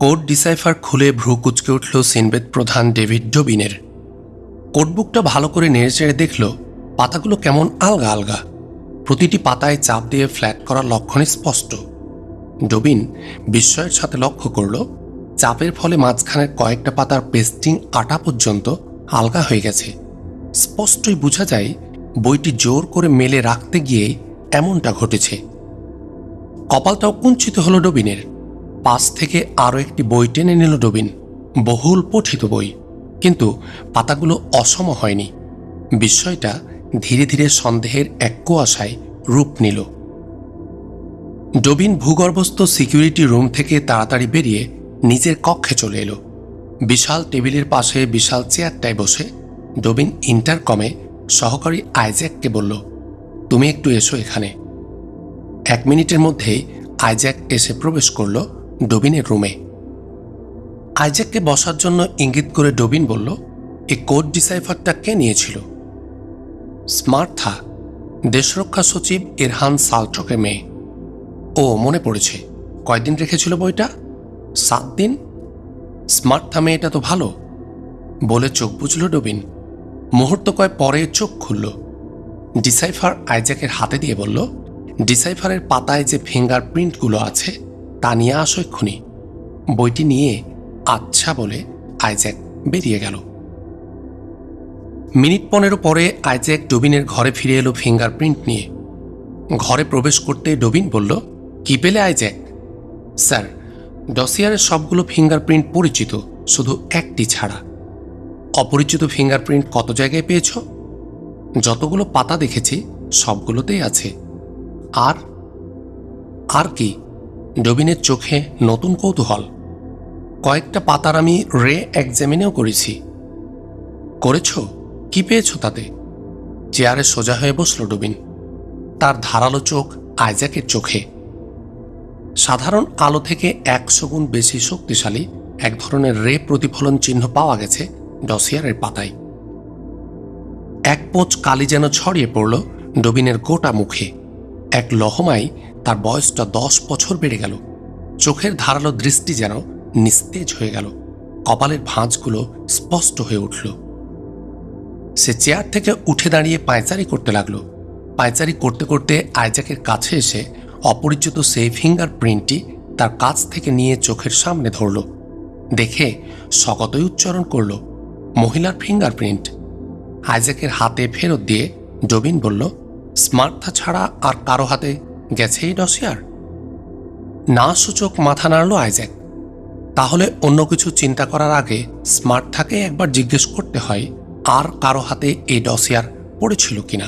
Code decipher খুলে ভ্রু কুঁচকে উঠল সিনবেদ প্রধান ডেভিড ডবিনের। কোডবুকটা ভালো করে নেড়েচেড়ে দেখল পাতাগুলো কেমন আলগা আলগা, প্রতিটি পাতায় চাপ দিয়ে ফ্ল্যাট করার লক্ষণ স্পষ্ট। ডবিন বিস্ময়ের সাথে লক্ষ্য করল চাপের ফলে মাঝখানের কয়েকটা পাতার পেস্টিং আটা পর্যন্ত আলগা হয়ে গেছে। স্পষ্টই বোঝা যায় বইটি জোর করে মেলে রাখতে গিয়ে এমনটা ঘটেছে। কপালটাও কুঞ্চিত হলো ডবিনের। পাশ থেকে আরও একটি বই টেনে নিল ডবিন, বহুল পঠিত বই, কিন্তু পাতাগুলো অসম হয়নি। বিস্ময়টা ধীরে ধীরে সন্দেহের এক কুয়াশায় রূপ নিল। ডবিন ভূগর্ভস্থ সিকিউরিটি রুম থেকে তাড়াতাড়ি বেরিয়ে নিজের কক্ষে চলে এলো। বিশাল টেবিলের পাশে বিশাল চেয়ারটায় বসে ডবিন ইন্টারকমে সহকারী আইজ্যাককে বলল, তুমি একটু এসো এখানে। 1 মিনিটের মধ্যেই আইজ্যাক এসে প্রবেশ করল ডবিনের রুমে। আইজ্যাককে বসার জন্য ইঙ্গিত করে ডবিন বলল, এই কোড ডিসাইফারটা কে নিয়েছিল? স্মার্থা, দেশরক্ষা সচিব ইরহান সালট্রকের মেয়ে। ও মনে পড়েছে, কয়দিন রেখেছিল বইটা? 7 দিন। স্মার্থা মেয়েটা তো ভালো বলে চোখ বুঝল ডবিন। মুহূর্ত কয় পরে চোখ খুলল। ডিসাইফার আইজ্যাকের হাতে দিয়ে বলল, ডিসাইফারের পাতায় যে ফিঙ্গারপ্রিন্টগুলো আছে তা নিয়ে আসো এক্ষুনি। বইটি নিয়ে আচ্ছা বলে আইজ্যাক বেরিয়ে গেল। মিনিট 15 পরে আইজ্যাক ডবিনের ঘরে ফিরে এলো ফিঙ্গারপ্রিন্ট নিয়ে। ঘরে প্রবেশ করতে ডবিন বলল, কি পেলে আইজ্যাক? স্যার, ডসিয়ারের সবগুলো ফিঙ্গারপ্রিন্ট পরিচিত, শুধু একটি ছাড়া। অপরিচিত ফিঙ্গারপ্রিন্ট কত জায়গায় পেয়েছ? যতগুলো পাতা দেখেছি সবগুলোতেই আছে। আর কি? ডবিনের চোখে নতুন কৌতূহল। কয়েকটা পাতার আমি রে এক্সামিনেও করেছি। করেছ? কি পেয়েছ তাতে? চেয়ারে সোজা হয়ে বসল ডবিন, তার ধারালো চোখ আইজ্যাকের চোখে। সাধারণ আলো থেকে 100 গুণ বেশি শক্তিশালী এক ধরনের রে প্রতিফলন চিহ্ন পাওয়া গেছে ডসিয়ারের পাতায়। এক পোঁচ কালি যেন ছড়িয়ে পড়ল ডবিনের গোটা মুখে। এক লহমায় তার বয়সটা 10 বছর বেড়ে গেল। চোখের ধারালো দৃষ্টি যেন নিস্তেজ হয়ে গেল। কপালের ভাঁজগুলো স্পষ্ট হয়ে উঠল। সে চেয়ার থেকে উঠে দাঁড়িয়ে পায়চারি করতে লাগল। পায়চারি করতে করতে আইজ্যাকের কাছে এসে অপরিচিত সেই ফিঙ্গারপ্রিন্টটি তার কাছ থেকে নিয়ে চোখের সামনে ধরল। দেখে শকতই উচ্চারণ করল, মহিলার ফিঙ্গারপ্রিন্ট। আইজ্যাকের হাতে ফেরত দিয়ে ডবিন বলল, স্মার্থা ছাড়া আর কারো হাতে গেছে এই ডসিয়ার? না সূচক মাথা নাড়ল আইজ্যাক। তাহলে অন্য কিছু চিন্তা করার আগে স্মার্থাকে একবার জিজ্ঞেস করতে হয় আর কারো হাতে এই ডসিয়ার পড়েছিল কিনা।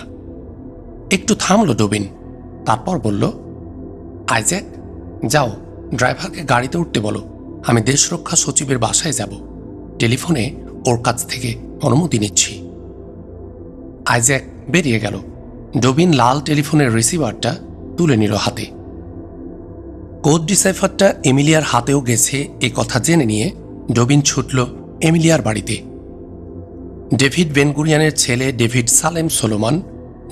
একটু থামল ডবিন, তারপর বলল, আইজ্যাক, যাও ড্রাইভারকে গাড়িতে উঠতে বলো, আমি দেশরক্ষা সচিবের বাসায় যাব। টেলিফোনে ওর কাছ থেকে অনুমতি নিচ্ছি। আইজ্যাক বেরিয়ে গেল। ডবিন লাল টেলিফোনের রিসিভারটা তুলে নিল হাতে। কোড ডিসাইফারটা এমিলিয়ার হাতেও গেছে এ কথা জেনে নিয়ে ডবিন ছুটল এমিলিয়ার বাড়িতে। ডেভিড বেনগুরিয়ানের ছেলে ডেভিড সালেম সোলোমান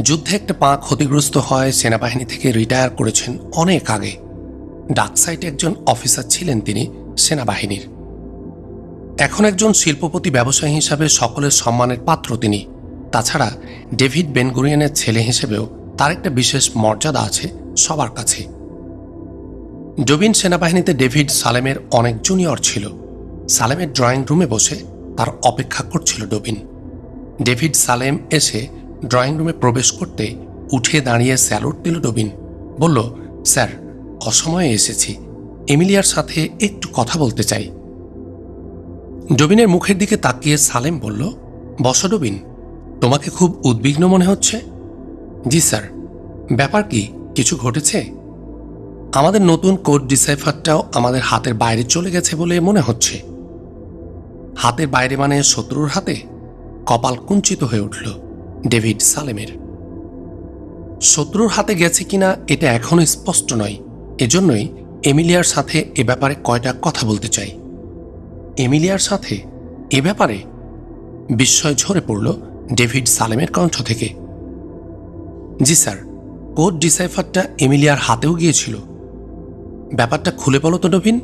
যুদ্ধে একটা পা ক্ষতিগ্রস্ত হয়, সেনাবাহিনী থেকে রিটায়ার করেছেন অনেক আগে। ডাকসাইটে একজন অফিসার ছিলেন তিনি সেনাবাহিনীর। এখন একজন শিল্পপতি ব্যবসায়ী হিসাবে সকলের সম্মানের পাত্র তিনি। তাছাড়া ডেভিড বেনগুরিয়ানের ছেলে হিসেবেও তার একটা বিশেষ মর্যাদা আছে সবার কাছে। ডবিন সেনাবাহিনীতে ডেভিড সালেমের অনেক জুনিয়র ছিল। সালেমের ড্রয়িং রুমে বসে তার অপেক্ষা করছিল ডবিন। ডেভিড সালেম এসে ড্রয়িং রুমে প্রবেশ করতে উঠে দাঁড়িয়ে স্যালুট দিল ডবিন। বলল, স্যার, অসময়ে এসেছি, এমিলিয়ার সাথে একটু কথা বলতে চাই। ডবিনের মুখের দিকে তাকিয়ে সালেম বলল, বসো ডবিন, তোমাকে খুব উদ্বিগ্ন মনে হচ্ছে। জি স্যার। ব্যাপার কি, কিছু ঘটেছে? আমাদের নতুন কোড ডিসাইফারটাও আমাদের হাতের বাইরে চলে গেছে বলে মনে হচ্ছে। হাতের বাইরে মানে শত্রুর হাতে? কপাল কুঞ্চিত হয়ে উঠল ডেভিড সালেমের। শত্রুর হাতে গেছে কিনা এটা এখনো স্পষ্ট নয়। এজন্যই এমিলিয়ার সাথে এ ব্যাপারে কয়টা কথা বলতে চাই। এমিলিয়ার সাথে এ ব্যাপারে? বিস্ময় ঝরে পড়ল ডেভিড সালেমের কণ্ঠ থেকে। জি স্যার, কোড ডিসাইফারটা এমিলিয়ার হাতেও গিয়েছিল। ব্যাপারটা খুলে বলো তো ডবিন।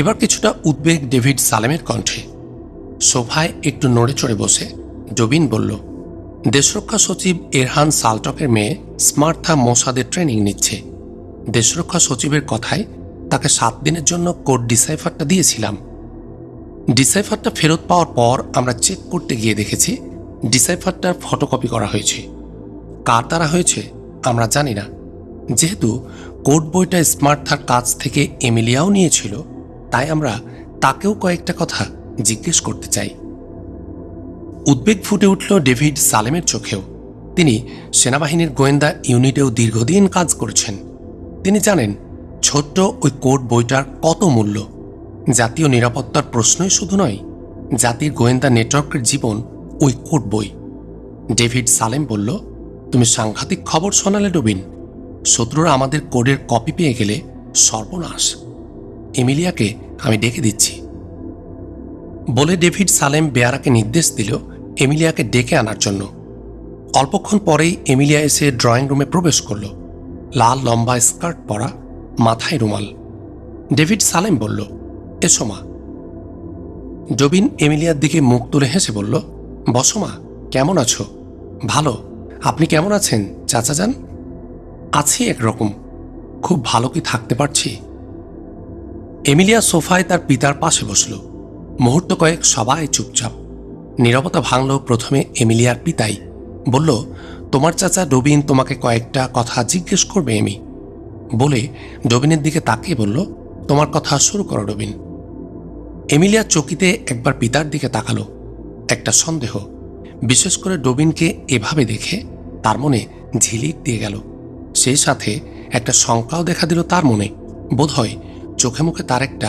এবার কিছুটা উদ্বেগ ডেভিড সালেমের কণ্ঠে। সোফায় একটু নড়ে চড়ে বসে ডবিন বলল, দেশরক্ষা সচিব এরহান সালটকের মেয়ে স্মার্থা মোসাদের ট্রেনিং নিচ্ছে। দেশরক্ষা সচিবের কথায় তাকে 7 দিনের জন্য কোড ডিসাইফারটা দিয়েছিলাম। ডিসাইফারটা ফেরত পাওয়ার পর আমরা চেক করতে গিয়ে দেখেছি ডিসাইফারটার ফটোকপি করা হয়েছে। কার দ্বারা হয়েছে আমরা জানি না। যেহেতু কোড বইটা স্মার্থার কাছ থেকে এমিলিয়াও নিয়েছিল, তাই আমরা তাকেও কয়েকটা কথা জিজ্ঞেস করতে চাই। উদ্বেগ ফুটে উঠল ডেভিড সালেমের চোখেও। তিনি সেনাবাহিনীর গোয়েন্দা ইউনিটেও দীর্ঘদিন কাজ করেছেন। তিনি জানেন ছোট্ট ওই কোড বইটার কত মূল্য। জাতীয় নিরাপত্তার প্রশ্নই শুধু নয়, জাতির গোয়েন্দা নেটওয়ার্কের জীবন ওই কোড বই। ডেভিড সালেম বলল, তুমি সাংঘাতিক খবর শোনালে ডবিন। শত্রুরা আমাদের কোডের কপি পেয়ে গেলে সর্বনাশ। এমিলিয়াকে আমি ডেকে দিচ্ছি। বলে ডেভিড সালেম বেয়ারাকে নির্দেশ দিল এমিলিয়াকে ডেকে আনার জন্য। অল্পক্ষণ পরেই এমিলিয়া এসে ড্রয়িং রুমে প্রবেশ করল। লাল লম্বা স্কার্ট পরা, মাথায় রুমাল। ডেভিড সালেম বলল, এসো মা। ডবিন এমিলিয়ার দিকে মুখ তুলে হেসে বলল, বসো মা, কেমন আছো? ভালো। আপনি কেমন আছেন চাচা যান? আছি একরকম। খুব ভালো কি থাকতে পারছি? এমিলিয়া সোফায় তার পিতার পাশে বসল। মুহূর্ত কয়েক সবাই চুপচাপ। নীরবতা ভাঙল প্রথমে এমিলিয়ার পিতাই। বলল, তোমার চাচা ডবিন তোমাকে কয়েকটা কথা জিজ্ঞেস করবে এমি। বলে ডবিনের দিকে তাকিয়ে বলল, তোমার কথা শুরু করো ডবিন। এমিলিয়া চকিতে একবার পিতার দিকে তাকালো। একটা সন্দেহ, বিশেষ করে ডবিনকে এভাবে দেখে তার মনে ঝিলিক দিয়ে গেল। সেই সাথে একটা শঙ্কাও দেখা দিল তার মনে। বোধহয় চোখে মুখে তার একটা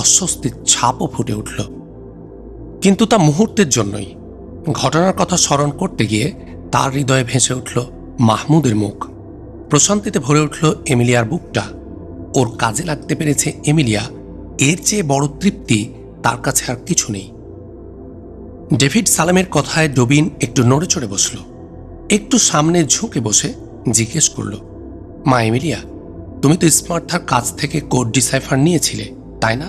অস্বস্তির ছাপও ফুটে উঠল, কিন্তু তা মুহূর্তের জন্যই। ঘটনার কথা স্মরণ করতে গিয়ে তার হৃদয়ে ভেসে উঠল মাহমুদের মুখ। প্রশান্তিতে ভরে উঠল এমিলিয়ার বুকটা। ওর কাজে লাগতে পেরেছে এমিলিয়া, এর চেয়ে বড় তৃপ্তি তার কাছে আর কিছু নেই। ডেভিড সালেমের কথায় ডবিন একটু নড়ে চড়ে বসল। একটু সামনে ঝুঁকে বসে জিজ্ঞেস করল, মা এমিলিয়া, তুমি তো স্মার্থার কাছ থেকে কোড ডিসাইফার নিয়েছিলে, তাই না?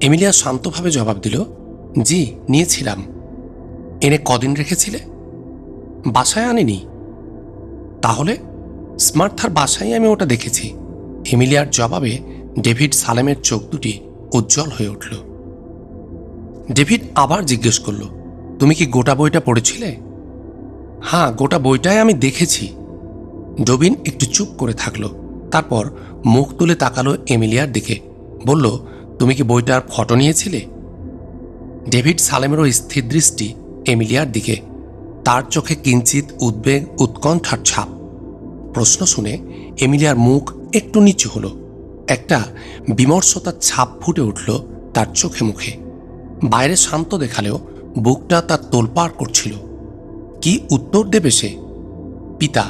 এমিলিয়া শান্তভাবে জবাব দিল, জি নিয়েছিলাম। এনে কদিন রেখেছিলে? বাসায় আনিনি। তাহলে? স্মার্থার বাসায় আমি ওটা দেখেছি। এমিলিয়ার জবাবে ডেভিড সালেমের চোখ দুটি উজ্জ্বল হয়ে উঠল। ডেভিড আবার জিজ্ঞেস করল, তুমি কি গোটা বইটা পড়েছিলে? হ্যাঁ, গোটা বইটাই আমি দেখেছি। ডবিন একটু চুপ করে থাকল। তারপর মুখ তুলে তাকালো এমিলিয়ার দিকে। বলল, তুমি কি বইটার ফটো নিয়েছিলে? ডেভিড সালেমেরও স্থির দৃষ্টি এমিলিয়ার দিকে। তার চোখে কিঞ্চিত উদ্বেগ, উৎকণ্ঠার ছাপ। প্রশ্ন শুনে এমিলিয়ার মুখ একটু নিচু হলো। একটা বিমর্ষতার ছাপ ফুটে উঠল তার চোখে মুখে। বাইরে শান্ত দেখালেও বুকটা তার তোলপাড় করছিল। কি উত্তর দেবে সে? পিতা,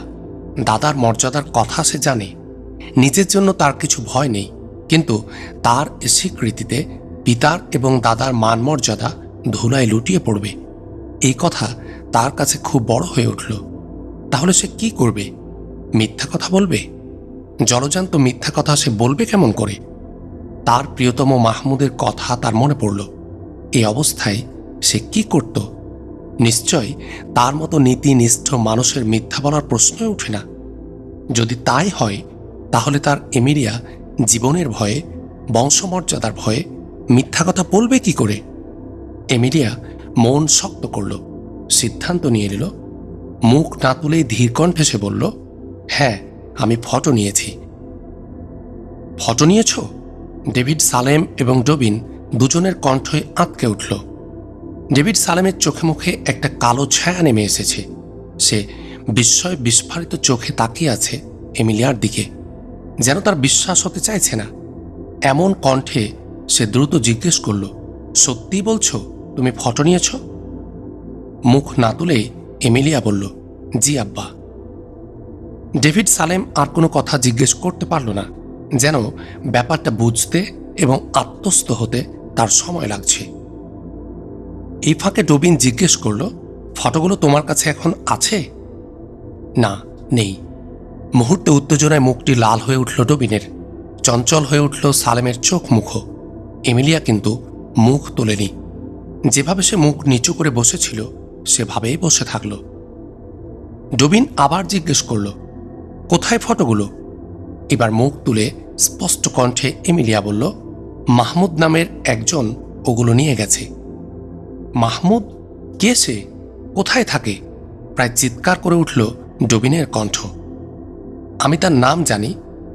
দাদার মর্যাদার কথা সে জানে। নিজের জন্য তার কিছু ভয় নেই, কিন্তু তার স্বীকৃতিতে পিতার এবং দাদার মান মর্যাদা ধুলায় লুটিয়ে পড়বে, এই কথা তার কাছে খুব বড় হয়ে উঠল। তাহলে সে কি করবে? মিথ্যা কথা বলবে? জলজান্ত মিথ্যা কথা সে বলবে কেমন করে? তার প্রিয়তম মাহমুদের কথা তার মনে পড়ল। এই অবস্থায় সে কি করত? নিশ্চয় তার মতো নীতিনিষ্ঠ মানুষের মিথ্যা বলার প্রশ্নই ওঠে না। যদি তাই হয়, তাহলে তার এমিলিয়া জীবনের ভয়ে, বংশমর্যাদার ভয়ে মিথ্যা কথা বলবে কি করে? এমিলিয়া মন শক্ত করল, সিদ্ধান্ত নিয়ে নিল। মুখ না তুলেই ধীর কণ্ঠে সে বলল, হ্যাঁ, আমি ফটো নিয়েছি। ফটো নিয়েছ? ডেভিড সালেম এবং ডবিন দুজনের কণ্ঠে আঁতকে উঠল। ডেভিড সালেমের চোখে মুখে একটা কালো ছায়া নেমে এসেছে। সে বিস্ময় বিস্ফারিত চোখে তাকিয়ে আছে এমিলিয়ার দিকে, যেন তার বিশ্বাস হতে চাইছে না। এমন কণ্ঠে সে দ্রুত জিজ্ঞেস করল, সত্যি বলছো তুমি ফটো নিয়েছ? মুখ না তুলে এমিলিয়া বলল, জি আব্বা। ডেভিড সালেম আর কোনো কথা জিজ্ঞেস করতে পারল না, যেন ব্যাপারটা বুঝতে এবং আত্মস্থ হতে তার সময় লাগছে। এই ফাঁকে ডবিন জিজ্ঞেস করল, ফটোগুলো তোমার কাছে এখন আছে? না, নেই। মুহূর্তে উত্তেজনায় মুখটি লাল হয়ে উঠল ডবিনের। চঞ্চল হয়ে উঠল সালেমের চোখ মুখ। এমিলিয়া কিন্তু মুখ তোলেনি। যেভাবে সে মুখ নিচু করে বসেছিল সেভাবেই বসে থাকল। ডবিন আবার জিজ্ঞেস করল, কোথায় ফটোগুলো? এবার মুখ তুলে স্পষ্ট কণ্ঠে এমিলিয়া বলল, মাহমুদ নামের একজন ওগুলো নিয়ে গেছে। মাহমুদ? কে সে? কোথায় থাকে? প্রায় চিৎকার করে উঠল ডবিনের কণ্ঠ। আমি তার নাম জানি,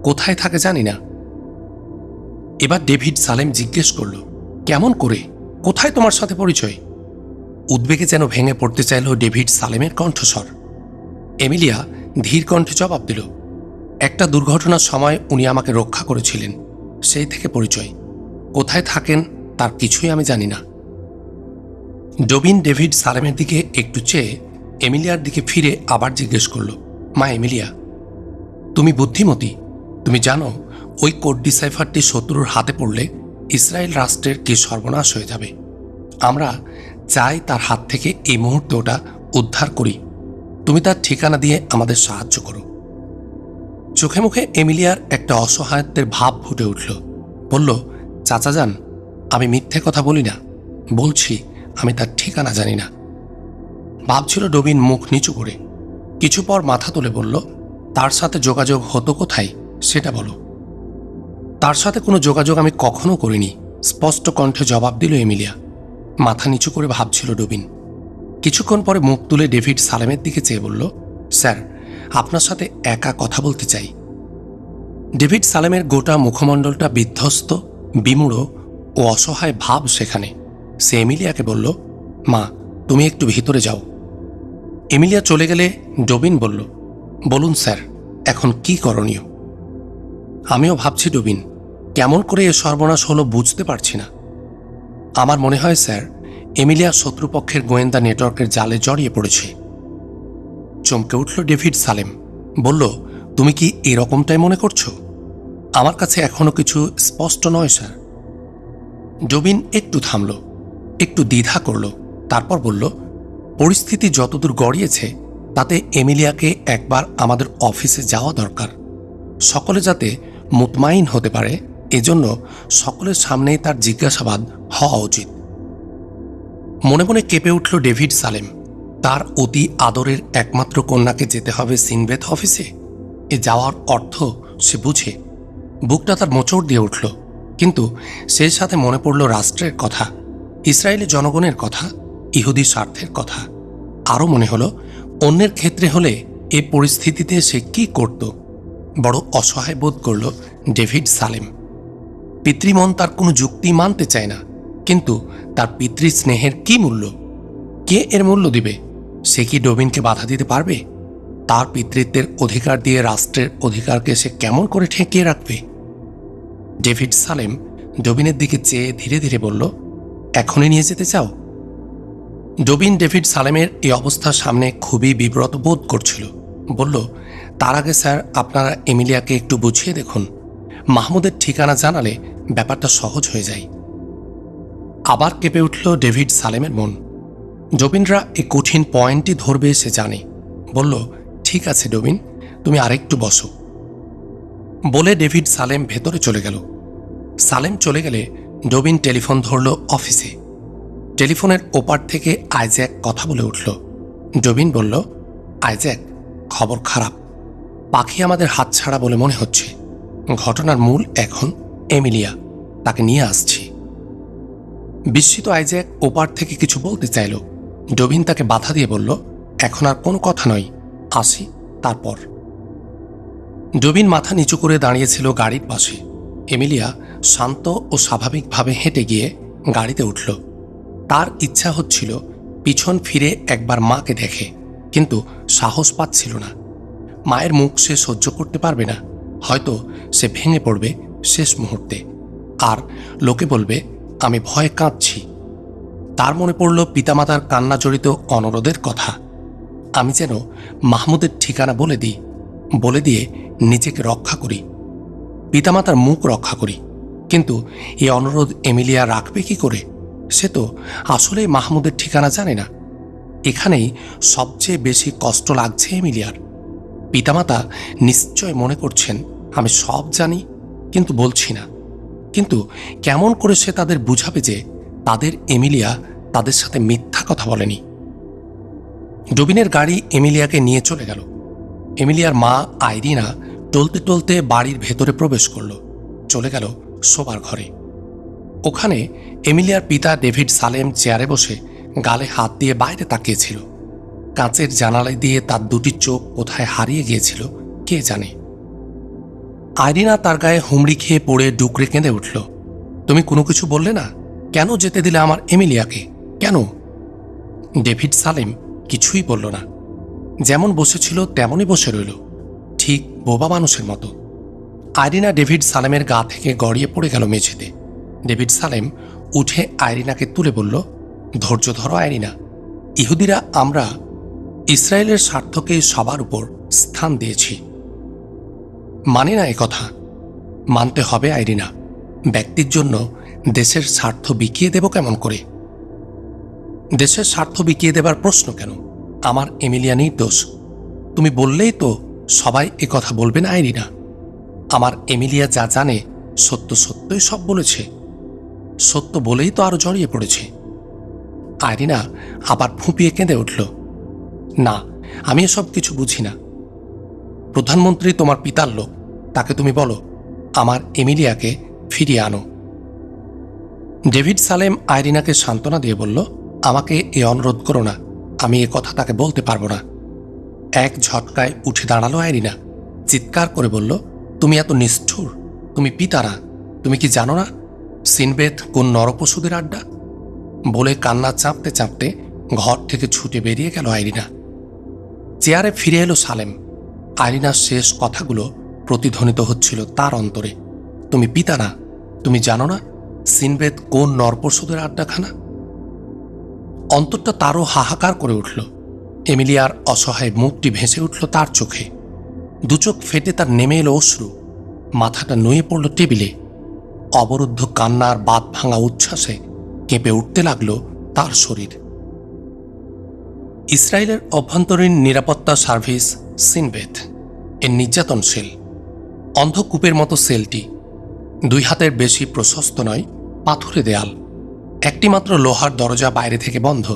কোথায় থাকে জানি না। এবার ডেভিড সালেম জিজ্ঞেস করল, কেমন করে? কোথায় তোমার সাথে পরিচয়? উদ্বেগে যেন ভেঙে পড়তে চাইল ডেভিড সালেমের কণ্ঠস্বর। এমিলিয়া ধীর কণ্ঠে জবাব দিল, একটা দুর্ঘটনার সময় উনি আমাকে রক্ষা করেছিলেন, সেই থেকে পরিচয়। কোথায় থাকেন তার কিছুই আমি জানি না। ডবিন ডেভিড সালেমের দিকে একটু চেয়ে এমিলিয়ার দিকে ফিরে আবার জিজ্ঞেস করল, মা এমিলিয়া, তুমি বুদ্ধিমতী, তুমি জানো ওই কোড ডিসাইফারটি শত্রুর হাতে পড়লে ইসরায়েল রাষ্ট্রের কি সর্বনাশ হয়ে যাবে। আমরা চাই তার হাত থেকে এই মুহূর্তে ওটা উদ্ধার করি। তুমি তার ঠিকানা দিয়ে আমাদের সাহায্য করো। চোখে মুখে এমিলিয়ার একটা অসহায়ত্বের ভাব ফুটে উঠল। বলল, চাচা যান, আমি মিথ্যে কথা বলি না, বলছি আমি তার ঠিকানা জানি না। ভাবছিল ডবিন মুখ নিচু করে। কিছু পর মাথা তুলে বলল, তার সাথে যোগাযোগ হতো কোথায় সেটা বলো। তার সাথে কোনো যোগাযোগ আমি কখনো করিনি, স্পষ্ট কণ্ঠে জবাব দিল এমিলিয়া। মাথা নিচু করে ভাবছিল ডবিন। কিছুক্ষণ পরে মুখ তুলে ডেভিড সালেমের দিকে চেয়ে বলল, স্যার, আপনার সাথে একা কথা বলতে চাই। ডেভিড সালেমের গোটা মুখমণ্ডলটা বিধ্বস্ত, বিমূঢ় ও অসহায় ভাব সেখানে। সে এমিলিয়াকে বলল, মা, তুমি একটু ভিতরে যাও। এমিলিয়া চলে গেলে ডবিন বলল, বলুন স্যার, এখন কি করণীয়? আমিও ভাবছি ডবিন, কেমন করে এ সর্বনাশ হলো বুঝতে পারছি না। আমার মনে হয় স্যার, এমিলিয়া শত্রুপক্ষের গোয়েন্দা নেটওয়ার্কের জালে জড়িয়ে পড়েছে। চমকে উঠল ডেভিড সালেম। বলল, তুমি কি এরকমটাই মনে করছো? আমার কাছে এখনো কিছু স্পষ্ট নয় স্যার। ডবিন একটু থামল, একটু দ্বিধা করল, তারপর বলল, পরিস্থিতি যতদূর গড়িয়েছে তাতে এমিলিয়াকে একবার আমাদের অফিসে যাওয়া দরকার। সকলে যাতে মুতমাইন হতে পারে, এজন্য সকলের সামনেই তার জিজ্ঞাসাবাদ হওয়া উচিত। মনে মনে কেঁপে উঠল ডেভিড সালেম। তার অতি আদরের একমাত্র কন্যাকে যেতে হবে সিনবেথ অফিসে। এ যাওয়ার অর্থ সে বুঝে। বুকটা তার মোচড় দিয়ে উঠল, কিন্তু সেই সাথে মনে পড়ল রাষ্ট্রের কথা, ইসরায়েলি জনগণের কথা, ইহুদি স্বার্থের কথা। আরও মনে হলো, অন্যের ক্ষেত্রে হলে এ পরিস্থিতিতে সে কি করত। বড় অসহায় বোধ করল ডেভিড সালেম। পিতৃমন তার কোনো যুক্তি মানতে চায় না, কিন্তু তার পিতৃস্নেহের কি মূল্য? কে এর মূল্য দিবে? সে কি ডবিনকে বাধা দিতে পারবে? তার পিতৃত্বের অধিকার দিয়ে রাষ্ট্রের অধিকারকে সে কেমন করে ঠেকিয়ে রাখবে? ডেভিড সালেম ডবিনের দিকে চেয়ে ধীরে ধীরে বলল, এখনই নিয়ে যেতে চাও? ডবিন ডেভিড সালেমের এই অবস্থার সামনে খুবই বিব্রত বোধ করছিল। বলল, তার আগে স্যার, আপনারা এমিলিয়াকে একটু বুঝিয়ে দেখুন। মাহমুদের ঠিকানা জানালে ব্যাপারটা সহজ হয়ে যায়। আবার কেঁপে উঠল ডেভিড সালেমের মন। ডবিনরা এই কঠিন পয়েন্টটি ধরবে সে জানে। বলল, ঠিক আছে ডবিন, তুমি আরেকটু বসো। বলে ডেভিড সালেম ভেতরে চলে গেল। সালেম চলে গেলে ডবিন টেলিফোন ধরল অফিসে। টেলিফোনের ওপার থেকে আইজ্যাক কথা বলে উঠল। ডবিন বলল, আইজ্যাক, খবর খারাপ। পাখি আমাদের হাতছাড়া বলে মনে হচ্ছে। ঘটনার মূল এখন এমিলিয়া, তাকে নিয়ে আসছি। বিস্মিত আইজ্যাক ওপার থেকে কিছু বলতে চাইল। ডবিন তাকে বাধা দিয়ে বলল, এখন আর কোনো কথা নয়, আসি তারপর। ডবিন মাথা নিচু করে দাঁড়িয়েছিল গাড়ির পাশে। এমিলিয়া শান্ত ও স্বাভাবিকভাবে হেঁটে গিয়ে গাড়িতে উঠল। তার ইচ্ছা হচ্ছিল পিছন ফিরে একবার মাকে দেখে, কিন্তু সাহস পাচ্ছিল না। মায়ের মুখ সে সহ্য করতে পারবে না। হয়তো সে ভেঙে পড়বে শেষ মুহূর্তে, আর লোকে বলবে আমি ভয়ে কাঁদছি। তার মনে পড়ল পিতামাতার কান্না জড়িত অনুরোধের কথা। আমি যেন মাহমুদের ঠিকানা বলে দিয়ে নিজেকে রক্ষা করি, পিতামাতার মুখ রক্ষা করি। কিন্তু এই অনুরোধ এমিলিয়া রাখবে কি করে? সে তো আসলেই মাহমুদের ঠিকানা জানে না। এখানেই সবচেয়ে বেশি কষ্ট লাগছে এমিলিয়ার। পিতামাতা নিশ্চয় মনে করছেন আমি সব জানি, কিন্তু বলছি না। কিন্তু কেমন করে সে তাদের বুঝাবে যে তাদের এমিলিয়া তাদের সাথে মিথ্যা কথা বলেনি? ডবিনের গাড়ি এমিলিয়াকে নিয়ে চলে গেল। এমিলিয়ার মা আইরিনা টলতে টলতে বাড়ির ভেতরে প্রবেশ করল, চলে গেল শোবার ঘরে। ওখানে এমিলিয়ার পিতা ডেভিড সালেম চেয়ারে বসে গালে হাত দিয়ে বাইরে তাকিয়েছিল। কাঁচের জানালা দিয়ে তার দুটি চোখ কোথায় হারিয়ে গিয়েছিল কে জানে। আইরিনা তার গায়ে হুমড়ি খেয়ে পড়ে ডুকরে কেঁদে উঠল। তুমি কোনো কিছু বললে না? কেন যেতে দিলে আমার এমিলিয়াকে? কেন? ডেভিড সালেম কিছুই বলল না। যেমন বসেছিল তেমনই বসে রইল, ঠিক বোবা মানুষের মতো। আইরিনা ডেভিড সালেমের গা থেকে গড়িয়ে পড়ে গেল মেঝেতে। ডেভিড সালেম উঠে আইরিনাকে তুলে বলল, ধৈর্য ধরো আইরিনা। ইহুদিরা আমরা ইসরায়েলের স্বার্থকে সবার উপর স্থান দিয়েছি। মানি না কথা। মানতে হবে আইরিনা। ব্যক্তির জন্য দেশের স্বার্থ বিকিয়ে দেব কেমন করে? দেশের স্বার্থ বিকিয়ে দেবার প্রশ্ন কেন? আমার এমিলিয়া নির্দোষ। তুমি বললেই তো সবাই কথা বলবে না আইরিনা? আমার এমিলিয়া যা জানে সত্য সত্যই সব বলেছে। সত্য বলেই তো আরো জড়িয়ে পড়েছে। আইরিনা আবার ফুঁপিয়ে কেঁদে উঠল। না, আমি এসব কিছু বুঝি না। প্রধানমন্ত্রী তোমার পিতার লোক, তাকে তুমি বলো আমার এমিলিয়াকে ফিরিয়ে আনো। ডেভিড সালেম আইরিনাকে সান্ত্বনা দিয়ে বলল, আমাকে এ অনুরোধ করো না, আমি এ কথা তাকে বলতে পারবো না। এক ঝটকায় উঠে দাঁড়ালো আইরিনা, চিৎকার করে বলল, তুমি এত নিষ্ঠুর? তুমি পিতারা, তুমি কি জানো না সিনবেত কোন নরপশুদের আড্ডা? বলে কান্না চাপতে চাপতে ঘর থেকে ছুটে বেরিয়ে গেল আইরিনা। চেয়ারে ফিরে এলো সালেম। আইরিনার শেষ কথাগুলো প্রতিধ্বনিত হচ্ছিল তার অন্তরে। তুমি পিতারা, তুমি জানো না সিনবেত কোন নরপশুদের আড্ডাখানা? অন্তরটা তারও হাহাকার করে উঠল। এমিলিয়ার অসহায় মুখটি ভেসে উঠল তার চোখে। দুচোখ ফেটে তার নেমে এলো অশ্রু। মাথাটা নুয়ে পড়ল টেবিলে। অবরুদ্ধ কান্নার বাঁধ ভাঙা উচ্ছ্বাসে কেঁপে উঠতে লাগল তার শরীর। ইসরায়েলের অভ্যন্তরীণ নিরাপত্তা সার্ভিস সিনবেত এর নির্যাতন সেল। অন্ধকূপের মতো সেলটি 2 হাতের বেশি প্রশস্ত নয়, পাথুরে দেয়াল। একটি মাত্র লোহার দরজা বাইরে থেকে বন্ধ,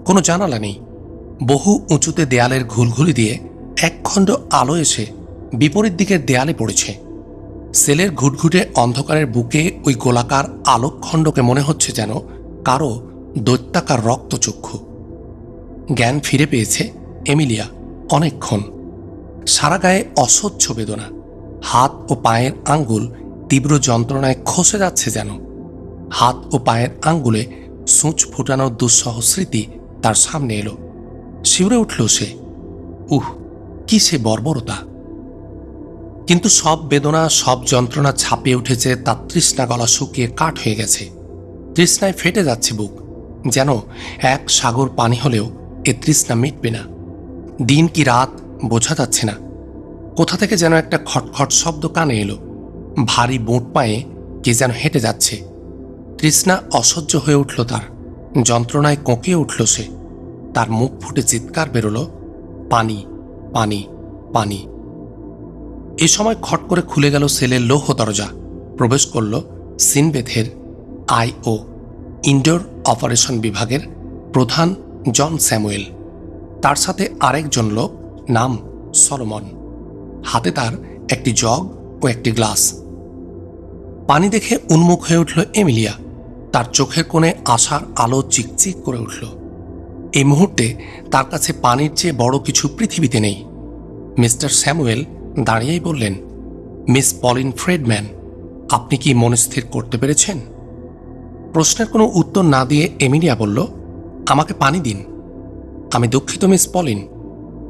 কোনো জানালা নেই। বহু উঁচুতে দেয়ালের ঘুলঘুলি দিয়ে একখণ্ড আলো এসে বিপরীত দিকের দেয়ালে পড়েছে। সেলের ঘুটঘুটে অন্ধকারের বুকে ওই গোলাকার আলোকখণ্ডকে মনে হচ্ছে যেন কারো দৈত্যাকার রক্তচক্ষু। জ্ঞান ফিরে পেয়েছে এমিলিয়া অনেকক্ষণ। সারা গায়ে অসহ্য বেদনা। হাত ও পায়ের আঙ্গুল তীব্র যন্ত্রণায় খসে যাচ্ছে যেন। হাত ও পায়ের আঙ্গুলে সূঁচ ফুটানোর দুঃসহ স্মৃতি তার সামনে এলো। শিউরে উঠল সে। কি সে বর্বরতা! কিন্তু সব বেদনা, সব যন্ত্রণা ছাপিয়ে উঠেছে তার তৃষ্ণা। গলা শুকিয়ে কাঠ হয়ে গেছে। তৃষ্ণায় ফেটে যাচ্ছে বুক, যেন এক সাগর পানি হলেও এ তৃষ্ণা মিটবে না। দিন কি রাত বোঝা যাচ্ছে না। কোথা থেকে যেন একটা খটখট শব্দ কানে এলো। ভারী বুট পায়ে কে যেন হেঁটে যাচ্ছে। তৃষ্ণা অসহ্য হয়ে উঠল তার। যন্ত্রণায় কোঁকিয়ে উঠল সে। তার মুখ ফুটে চিৎকার বেরোল, পানি, পানি, পানি। এ সময় খট করে খুলে গেল সেলের লৌহ দরজা। প্রবেশ করল সিনবেথের আইও, ইনডোর অপারেশন বিভাগের প্রধান জন স্যামুয়েল। তার সাথে আরেকজন লোক, নাম সলোমন। হাতে তার একটি জগ ও একটি গ্লাস। পানি দেখে উন্মুখ হয়ে উঠল এমিলিয়া। তার চোখের কোণে আশার আলো চিকচিক করে উঠল। এই মুহূর্তে তার কাছে পানির চেয়ে বড় কিছু পৃথিবীতে নেই। মিস্টার স্যামুয়েল দাঁড়িয়েই বললেন, মিস পলিন ফ্রেডম্যান, আপনি কি মনস্থির করতে পেরেছেন? প্রশ্নের কোনো উত্তর না দিয়ে এমিলিয়া বলল, আমাকে পানি দিন। আমি দুঃখিত মিস পলিন,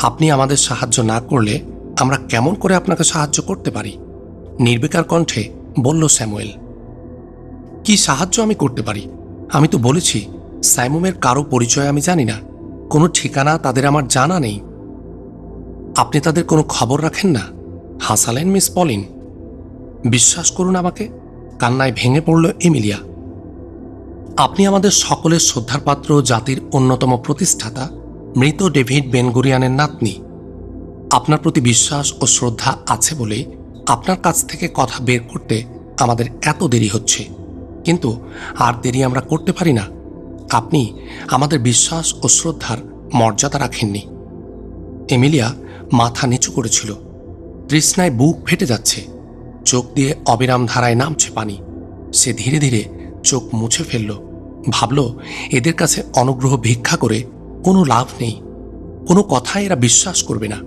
আপনি আমাদের সাহায্য না করলে আমরা কেমন করে আপনাকে সাহায্য করতে পারি? নির্বিকার কণ্ঠে বলল স্যামুয়েল। কি সাহায্য আমি করতে পারি? আমি তো বলেছি সাইমুমের কারো পরিচয় আমি জানি না, কোনো ঠিকানা তাদের আমার জানা নেই। আপনি তাদের কোনো খবর রাখেন না? হাসালেন মিস পলিন। বিশ্বাস করুন আমাকে, কান্নায় ভেঙে পড়ল এমিলিয়া। আপনি আমাদের সকলের শ্রদ্ধার পাত্র, জাতির অন্যতম প্রতিষ্ঠাতা, মৃত ডেভিড বেন গুরিয়ানের নাতনি। আপনার প্রতি বিশ্বাস ও শ্রদ্ধা আছে বলে আপনার কাছ থেকে কথা বের করতে আমাদের এত দেরি হচ্ছে, কিন্তু আর দেরি আমরা করতে পারি না। আপনি আমাদের বিশ্বাস ও শ্রদ্ধার মর্যাদা রাখেননি। এমিলিয়া মাথা নিচু করেছিল। তৃষ্ণায় বুক ফেটে যাচ্ছে, চোখ দিয়ে অবিরাম ধারায় নামছে পানি। সে ধীরে ধীরে চোখ মুছে ফেলল। ভাবল, এদের কাছে অনুগ্রহ ভিক্ষা করে কোনো লাভ নেই, কোনো কথাই এরা বিশ্বাস করবে না।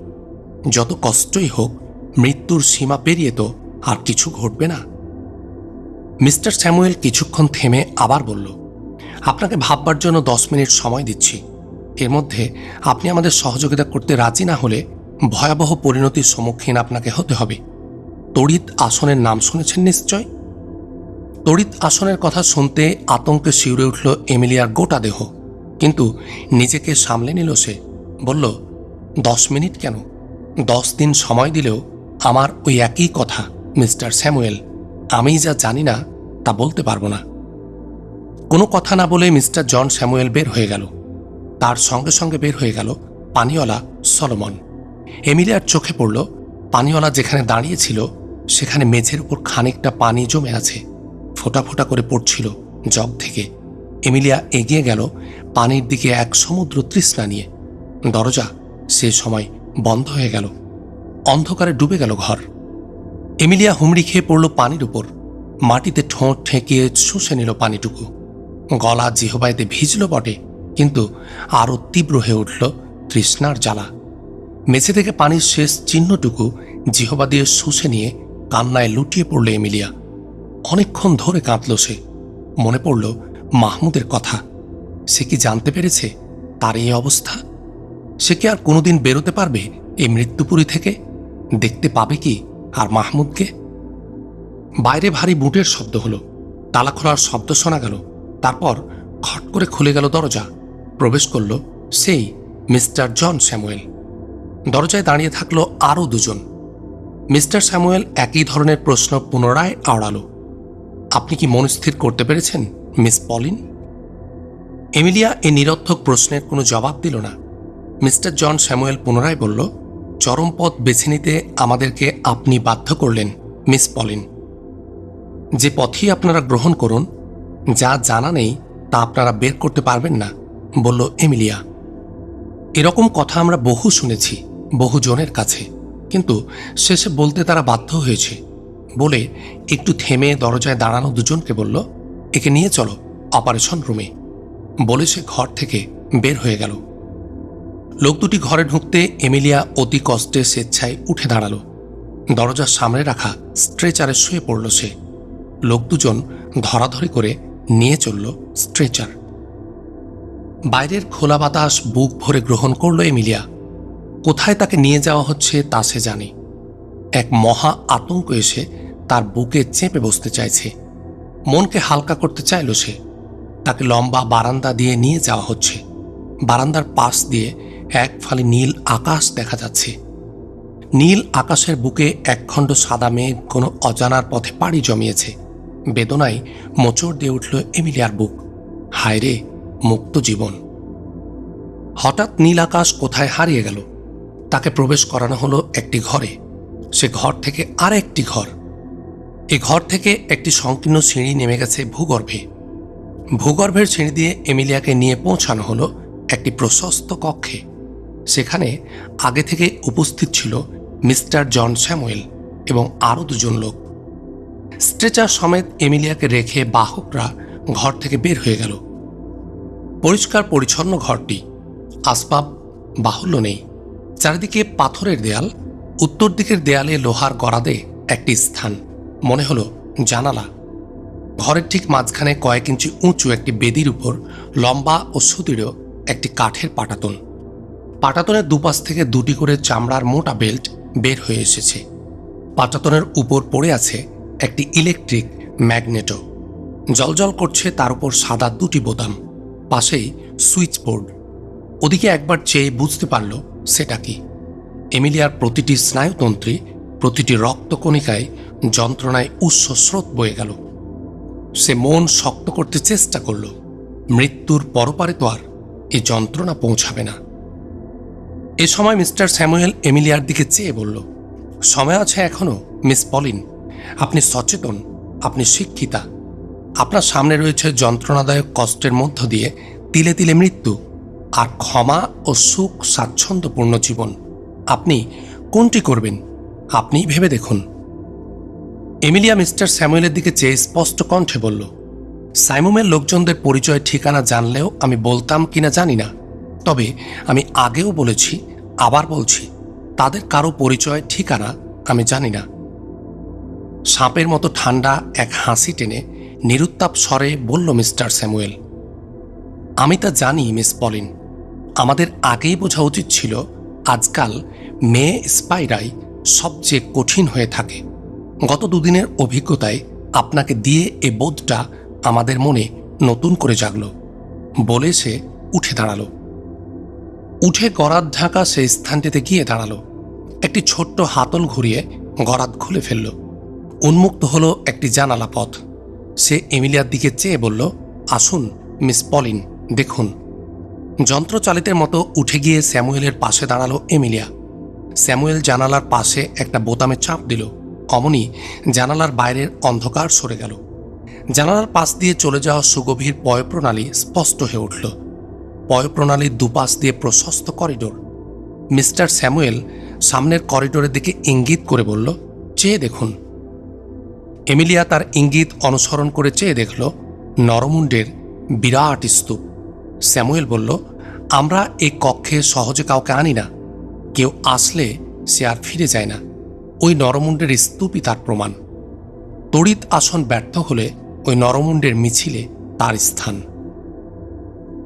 যত কষ্টই হোক, মৃত্যুর সীমা পেরিয়ে তো আর কিছু ঘটবে না। মিস্টার স্যামুয়েল কিছুক্ষণ থেমে আবার বলল, আপনাকে ভাববার জন্য 10 মিনিট সময় দিচ্ছি। এর মধ্যে আপনি আমাদের সহযোগিতা করতে রাজি না হলে ভয়াবহ পরিণতির সম্মুখীন আপনাকে হতে হবে। তড়িৎ আসনের নাম শুনেছেন নিশ্চয়? তড়িৎ আসনের কথা শুনতে আতঙ্কে শিউরে উঠল এমিলিয়ার গোটা দেহ, কিন্তু নিজেকে সামলে নিল। সে বলল, 10 মিনিট কেন, 10 দিন সময় দিলেও আমার ওই একই কথা মিস্টার স্যামুয়েল। আমি যা জানি না তা বলতে পারবো না। কোনো কথা না বলে মিস্টার জন স্যামুয়েল বের হয়ে গেল। তার সঙ্গে সঙ্গে বের হয়ে গেল পানিওয়ালা সলোমন। এমিলিয়ার চোখে পড়ল, পানিওয়ালা যেখানে দাঁড়িয়েছিল সেখানে মেঝের উপর খানিকটা পানি জমে আছে, ফোঁটা ফোঁটা করে পড়ছিল জগ থেকে। এমিলিয়া এগিয়ে গেল পানির দিকে এক সমুদ্র তৃষ্ণা নিয়ে। দরজা সে সময় বন্ধ হয়ে গেল। অন্ধকারে ডুবে গেল ঘর। এমিলিয়া হুমড়ি খেয়ে পড়ল পানির উপর। মাটিতে ঠোঁট ঠেকিয়ে শুষে নিল পানিটুকু। গলা জিহবাইতে ভিজল বটে, কিন্তু আরও তীব্র হয়ে উঠল তৃষ্ণার জ্বালা। মেঝে থেকে পানির শেষ চিহ্নটুকু জিহবা দিয়ে শুষে নিয়ে কান্নায় লুটিয়ে পড়ল এমিলিয়া। অনেকক্ষণ ধরে কাঁদল সে। মনে পড়ল মাহমুদের কথা। সে কি জানতে পেরেছে তার এই অবস্থা? সে কি আর কোনোদিন বেরোতে পারবে এই মৃত্যুপুরী থেকে? দেখতে পাবে কি আর মাহমুদকে? বাইরে ভারী বুটের শব্দ হলো, তালা খোলার শব্দ শোনা গেল। তারপর খট করে খুলে গেল দরজা। প্রবেশ করল সেই মিস্টার জন স্যামুয়েল। দরজায় দাঁড়িয়ে থাকলো আরও দুজন। মিস্টার স্যামুয়েল একই ধরনের প্রশ্ন পুনরায় আওড়ালো, আপনি কি মনস্থির করতে পেরেছেন মিস পলিন? এমিলিয়া এই নিরর্থক প্রশ্নের কোনো জবাব দিল না। মিস্টার জন স্যামুয়েল পুনরায় বলল, চরম পথ বেছে নিতে আমাদেরকে আপনি বাধ্য করলেন মিস পলিন। যে পথই আপনারা গ্রহণ করুন, যা জানা নেই তা আপনারা বের করতে পারবেন না, বলল এমিলিয়া। এরকম কথা আমরা বহু শুনেছি বহু জনের কাছে, কিন্তু শেষে বলতে তারা বাধ্য হয়েছে। বলে একটু থেমে দরজায় দাঁড়ানো দুজনকে বলল, একে নিয়ে চলো অপারেশন রুমে। বলে সে ঘর থেকে বের হয়ে গেল। লোক দুটি ঘরে ঢুকতে এমিলিয়া অতি কষ্টে স্বেচ্ছায় উঠে দাঁড়ালো। দরজার সামনে রাখা স্ট্রেচারে শুয়ে পড়ল সে। লোক দুজন ধরাধরি করে নিয়ে চলল স্ট্রেচার। বাইরের খোলা বাতাস বুক ভরে গ্রহণ করল এমিলিয়া। কোথায় তাকে নিয়ে যাওয়া হচ্ছে তা সে জানে। এক মহা আতঙ্ক এসে তার বুকে চেপে বসতে চাইছে। মনকে হালকা করতে চাইল সে। তাকে লম্বা বারান্দা দিয়ে নিয়ে যাওয়া হচ্ছে। বারান্দার পাশ দিয়ে এক ফালি নীল আকাশ দেখা যাচ্ছে। নীল আকাশের বুকে একখণ্ড সাদা মেঘ কোনো অজানার পথে পাড়ি জমিয়েছে। বেদনায় মোচড় দিয়ে উঠল এমিলিয়ার বুক। হায় রে, মুক্ত জীবন! হঠাৎ নীল আকাশ কোথায় হারিয়ে গেল। তাকে প্রবেশ করানো হলো একটি ঘরে। সে ঘর থেকে আর একটি ঘর। এ ঘর থেকে একটি সংকীর্ণ সিঁড়ি নেমে গেছে ভূগর্ভে। ভূগর্ভের সিঁড়ি দিয়ে এমিলিয়াকে নিয়ে পৌঁছানো হলো একটি প্রশস্ত কক্ষে। সেখানে আগে থেকে উপস্থিত ছিল মিস্টার জন স্যামুয়েল এবং আরও দুজন লোক। স্ট্রেচার সমেত এমিলিয়াকে রেখে বাহকরা ঘর থেকে বের হয়ে গেল। পরিষ্কার পরিচ্ছন্ন ঘরটি। আসবাব বাহুল্য নেই। চারিদিকে পাথরের দেয়াল। উত্তর দিকের দেয়ালে লোহার গরাদে একটি স্থান, মনে হলো জানালা। ঘরের ঠিক মাঝখানে কয়েক ইঞ্চি উঁচু একটি বেদির উপর লম্বা ও সুদৃঢ় একটি কাঠের পাটাতন। পাটাতনের দুপাশ থেকে দুটি করে চামড়ার মোটা বেল্ট বের হয়ে এসেছে। পাটাতনের উপর পড়ে আছে একটি ইলেকট্রিক ম্যাগনেটো। জলজল করছে তার উপর সাদা দুটি বোতাম। পাশেই সুইচ বোর্ড। ওদিকে একবার চেয়ে বুঝতে পারল সেটা কি। এমিলিয়ার প্রতিটি স্নায়ুতন্ত্রী, প্রতিটি রক্তকণিকায় যন্ত্রণায় উচ্ছ্বাস বয়ে গেল। সে মন শক্ত করতে চেষ্টা করল। মৃত্যুর পরপারে তো আর এ যন্ত্রণা পৌঁছাবে না। এ সময় মিস্টার স্যামুয়েল এমিলিয়ার দিকে চেয়ে বলল, সময় আছে এখনো মিস পলিন। আপনি সচেতন, আপনি শিক্ষিতা। আপনার সামনে রয়েছে যন্ত্রণাদায়ক কষ্টের মধ্য দিয়ে তিলে তিলে মৃত্যু, আর ক্ষমা ও সুখ স্বাচ্ছন্দ্যপূর্ণ জীবন। আপনি কোনটি করবেন? আপনিই ভেবে দেখুন। এমিলিয়া মিস্টার স্যামুয়েলের দিকে চেয়ে স্পষ্ট কণ্ঠে বলল, সাইমুমের লোকজনদের পরিচয় ঠিকানা জানলেও আমি বলতাম কিনা জানি না, তবে আমি আগেও বলেছি, আবার বলছি, তাদের কারো পরিচয় ঠিকানা আমি জানি না। সাপের মতো ঠান্ডা এক হাসি টেনে নিরুত্তাপ স্বরে বলল মিস্টার স্যামুয়েল, আমি তা জানি মিস পলিন। আমাদের আগেই বোঝা উচিত ছিল আজকাল মেয়ে স্পাইরাই সবচেয়ে কঠিন হয়ে থাকে। গত দুদিনের অভিজ্ঞতায় আপনাকে দিয়ে এ বোধটা আমাদের মনে নতুন করে জাগল। বলে সে উঠে দাঁড়ালো। উঠে গরাদ ঢাকা সেই স্থানটিতে গিয়ে দাঁড়ালো। একটি ছোট্ট হাতল ঘুরিয়ে গরাদ খুলে ফেলল। উন্মুক্ত হলো একটি জানালা পথ। সে এমিলিয়ার দিকে চেয়ে বলল, আসুন মিস পলিন, দেখুন। যন্ত্রচালিতের মতো উঠে গিয়ে স্যামুয়েলের পাশে দাঁড়ালো এমিলিয়া। স্যামুয়েল জানালার পাশে একটা বোতামে চাপ দিল। অমনি জানালার বাইরের অন্ধকার সরে গেল। জানালার পাশ দিয়ে চলে যাওয়া সুগভীর পয়ঃপ্রণালী স্পষ্ট হয়ে উঠল। পয়ঃপ্রণালীর দুপাশ দিয়ে প্রশস্ত করিডোর। মিস্টার স্যামুয়েল সামনের করিডোরের দিকে ইঙ্গিত করে বলল, চেয়ে দেখুন। এমিলিয়া তার ইঙ্গিত অনুসরণ করে চেয়ে দেখল নরমুণ্ডের বিরাট স্তূপ। স্যামুয়েল বলল, আমরা এই কক্ষে সহজে কাউকে আনি না। কেউ আসলে সে আর ফিরে যায় না। ওই নরমুণ্ডের স্তূপই তার প্রমাণ। তড়িৎ আসন ব্যর্থ হলে ওই নরমুণ্ডের মিছিলে তার স্থান।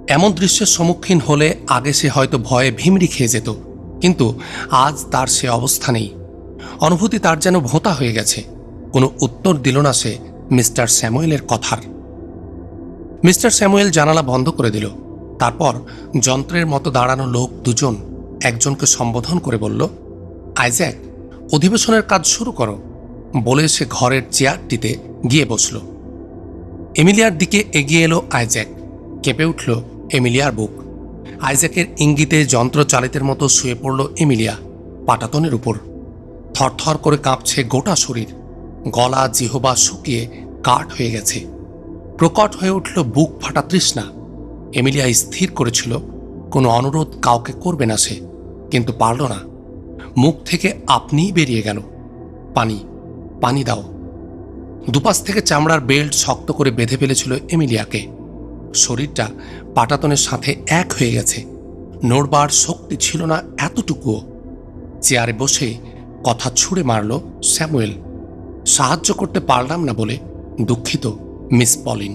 এমন দৃশ্যের সম্মুখীন হলে আগে সে হয়তো ভয়ে ভিমড়ি খেয়ে যেত, কিন্তু আজ তার সে অবস্থা নেই। অনুভূতি তার যেন ভোঁতা হয়ে গেছে। কোনো উত্তর দিল না সে মিস্টার স্যামুয়েলের কথার। মিস্টার স্যামুয়েল জানালা বন্ধ করে দিল। তারপর যন্ত্রের মতো দাঁড়ানো লোক দুজন একজনকে সম্বোধন করে বলল, আইজ্যাক, অধিবেশনের কাজ শুরু করো। বলে সে ঘরের চেয়ারটিতে গিয়ে বসল। এমিলিয়ার দিকে এগিয়ে এলো আইজ্যাক। কেঁপে উঠল এমিলিয়ার বুক। আইজ্যাকের ইঙ্গিতে যন্ত্রচালিতের মতো শুয়ে পড়ল এমিলিয়া পাটাতনের উপর। থরথর করে কাঁপছে গোটা শরীর। গলা জিহবা শুকিয়ে কাঠ হয়ে গেছে। প্রকট হয়ে উঠল বুক ফাটা তৃষ্ণা। এমিলিয়া স্থির করেছিল কোনো অনুরোধ কাউকে করবে না সে, কিন্তু পারল না। মুখ থেকে আপনিই বেরিয়ে গেল, পানি, পানি দাও। দুপাশ থেকে চামড়ার বেল্ট শক্ত করে বেঁধে ফেলেছিল এমিলিয়াকে। শরীরটা পাটাতনের সাথে এক হয়ে গেছে। নড়বার শক্তি ছিল না এতটুকুও। চেয়ারে বসে কথা ছুঁড়ে মারল স্যামুয়েল, সাহায্য করতে পারলাম না বলে দুঃখিত মিস পলিন।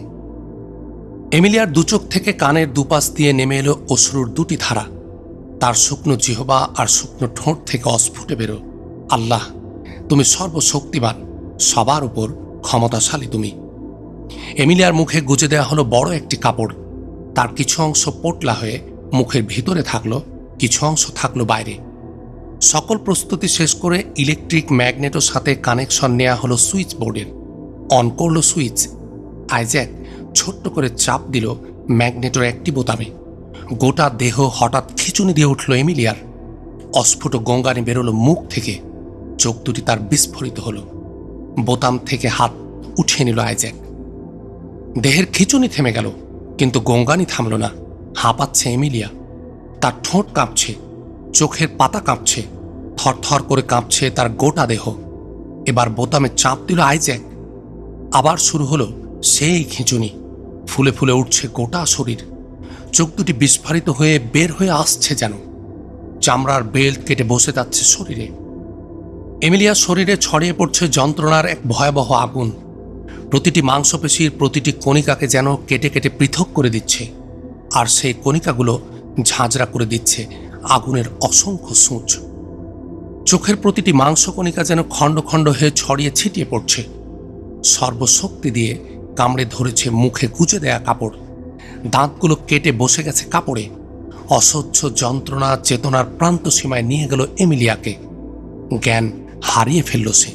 এমিলিয়ার দুচোখ থেকে কানের দুপাশ দিয়ে নেমে এলো অশ্রুর দুটি ধারা। তার শুকনো জিহবা আর শুকনো ঠোঁট থেকে অস্ফুটে বেরো, আল্লাহ, তুমি সর্বশক্তিমান, সবার উপর ক্ষমতাশালী তুমি। এমিলিয়ার মুখে গুজে দেওয়া হলো বড় একটি কাপড়। তার কিছু অংশ পোটলা হয়ে মুখের ভিতরে থাকলো, কিছু অংশ থাকলো বাইরে। সকল প্রস্তুতি শেষ করে ইলেকট্রিক ম্যাগনেটোর সাথে কানেকশন নেওয়া হলো সুইচ বোর্ডের। অন করলো সুইচ। আইজ্যাক ছোট্ট করে চাপ দিল ম্যাগনেটোর একটি বোতামে। গোটা দেহ হঠাৎ খিঁচুনি দিয়ে উঠল এমিলিয়ার। অস্ফুট গঙ্গানি বেরোলো মুখ থেকে। চোখ দুটি তার বিস্ফোরিত হলো। বোতাম থেকে হাত উঠিয়ে নিল আইজ্যাক। দেহের খিঁচুনি থেমে গেল, কিন্তু গঙ্গানি থামল না। হাঁপাচ্ছে এমিলিয়া। তার ঠোঁট কাঁপছে, চোখের পাতা কাঁপছে, থরথর করে কাঁপছে তার গোটা দেহ। এবার বোতামে চাপ দিল আইজ্যাক। আবার শুরু হলো সেই খিঁচুনি। ফুলে ফুলে উঠছে গোটা শরীর। চোখ দুটি বিস্ফারিত হয়ে বের হয়ে আসছে যেন। চামড়ার বেল্ট কেটে বসে যাচ্ছে শরীরে। এমিলিয়ার শরীরে ছড়িয়ে পড়ছে যন্ত্রণার এক ভয়াবহ আগুন। প্রতিটি মাংসপেশির প্রতিটি কণিকাকে যেন কেটে কেটে পৃথক করে দিচ্ছে, আর সেই কণিকাগুলো ঝাঁঝরা করে দিচ্ছে আগুনের অসংখ্য সূঁচ। চোখের প্রতিটি মাংসকণিকা যেন খণ্ড খণ্ড হয়ে ছড়িয়ে ছিটিয়ে পড়ছে। সর্বশক্তি দিয়ে কামড়ে ধরেছে মুখে গুজে দেয়া কাপড়। দাঁতগুলো কেটে বসে গেছে কাপড়ে। অসহ্য যন্ত্রণা চেতনার প্রান্ত সীমায় নিয়ে গেল এমিলিয়াকে। জ্ঞান হারিয়ে ফেলল সে।